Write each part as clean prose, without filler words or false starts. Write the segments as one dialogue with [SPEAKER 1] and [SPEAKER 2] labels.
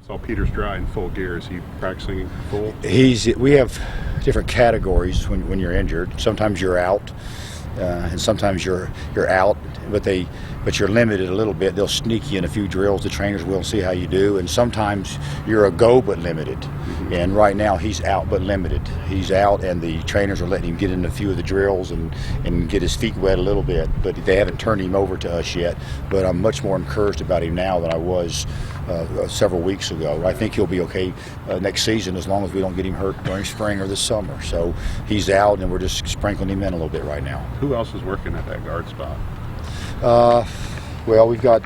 [SPEAKER 1] Saw Peter Stride in full gear. Is he practicing full?
[SPEAKER 2] We have different categories when you're injured. Sometimes you're out, and sometimes you're out, but you're limited a little bit. They'll sneak you in a few drills. The trainers will see how you do, and sometimes you're a go but limited. Mm-hmm. And right now he's out but limited. He's out, and the trainers are letting him get in a few of the drills and get his feet wet a little bit. But they haven't turned him over to us yet. But I'm much more encouraged about him now than I was several weeks ago. I think he'll be okay next season as long as we don't get him hurt during spring or this summer. So he's out, and we're just sprinkling him in a little bit right now.
[SPEAKER 1] Who else is working at that guard spot?
[SPEAKER 2] Well, we've got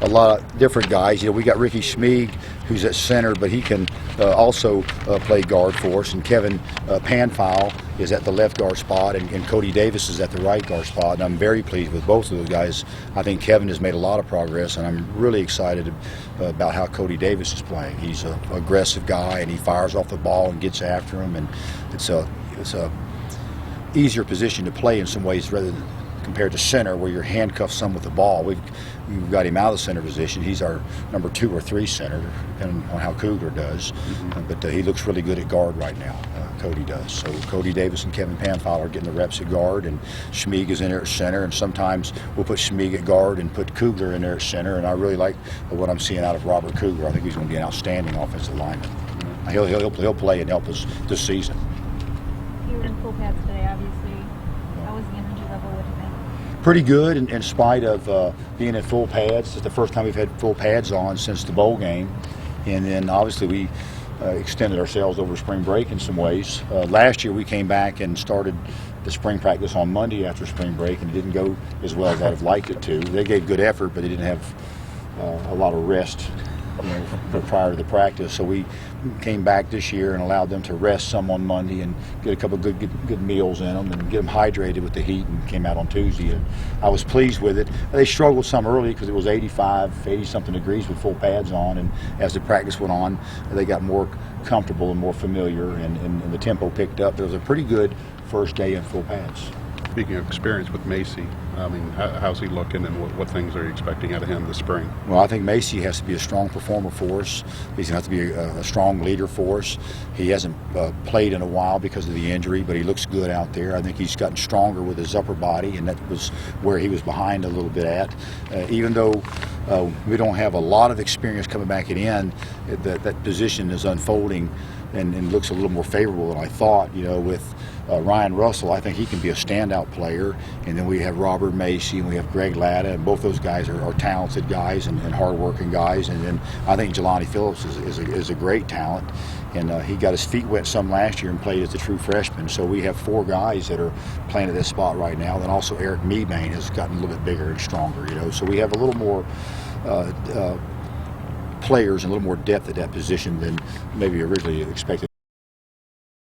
[SPEAKER 2] a lot of different guys. We got Ricky Schmieg, who's at center, but he can also play guard for us. And Kevin Panfile is at the left guard spot, and Cody Davis is at the right guard spot. And I'm very pleased with both of those guys. I think Kevin has made a lot of progress, and I'm really excited about how Cody Davis is playing. He's an aggressive guy, and he fires off the ball and gets after him. And it's a easier position to play in some ways rather than compared to center, where you're handcuffed some with the ball. We've got him out of the center position. He's our number 2 or 3 center, depending on how Cougar does. Mm-hmm. But he looks really good at guard right now. Cody does. So Cody Davis and Kevin Panfile are getting the reps at guard, and Schmieg is in there at center. And sometimes we'll put Schmieg at guard and put Cougar in there at center. And I really like what I'm seeing out of Robert Cougar. I think he's going to be an outstanding offensive lineman. Mm-hmm. He'll play and help us this season.
[SPEAKER 3] You were in full pads today, obviously. How was the energy level? What do you think?
[SPEAKER 2] Pretty good, in spite of being in full pads. It's the first time we've had full pads on since the bowl game. And then obviously we extended ourselves over spring break in some ways. Last year we came back and started the spring practice on Monday after spring break, and it didn't go as well as I'd have liked it to. They gave good effort, but they didn't have a lot of rest prior to the practice. So we came back this year and allowed them to rest some on Monday and get a couple of good meals in them and get them hydrated with the heat, and came out on Tuesday. And I was pleased with it. They struggled some early because it was 80-something degrees with full pads on, and as the practice went on, they got more comfortable and more familiar, and the tempo picked up. There was a pretty good first day in full pads.
[SPEAKER 1] Speaking of experience with Macy, I mean, how's he looking, and what things are you expecting out of him this spring?
[SPEAKER 2] Well, I think Macy has to be a strong performer for us. He's going to have to be a strong leader for us. He hasn't played in a while because of the injury, but he looks good out there. I think he's gotten stronger with his upper body, and that was where he was behind a little bit at. Even though we don't have a lot of experience coming back in, that position is unfolding and looks a little more favorable than I thought. With Ryan Russell, I think he can be a standout player. And then we have Robert Macy and we have Greg Latta, and both those guys are talented guys and hard-working guys. And then I think Jelani Phillips is a great talent. And he got his feet wet some last year and played as a true freshman. So we have 4 guys that are playing at this spot right now. Then also Eric Meebane has gotten a little bit bigger and stronger. So we have a little more players and a little more depth at that position than maybe originally expected.